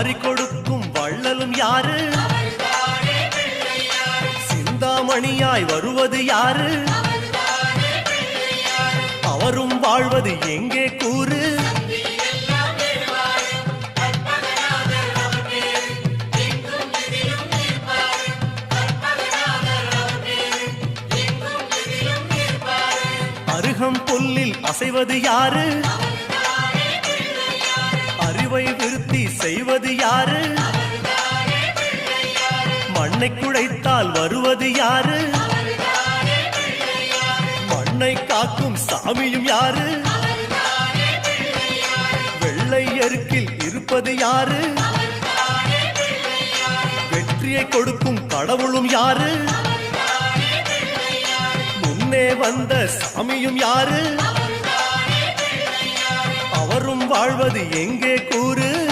வாரி கொடுக்கும் வள்ளலும் யாரு? சிந்தாமணியாய் வருவது யாரு? அவரும் வாழ்வது எங்கே கூறு? அருகம் புல்லில் அசைவது யாரு? அறிவை விருத்தி செய்வது யாரு? மண்ணை குழைத்தால் வருவது யாரு? மண்ணை காக்கும் சாமியும் யாரு? வெள்ளை எருக்கில் இருப்பது யாரு? வெற்றியை கொடுக்கும் கடவுளும் யாரு? முன்னே வந்த சாமியும் யாரு? அவரும் வாழ்வது எங்கே கூறு?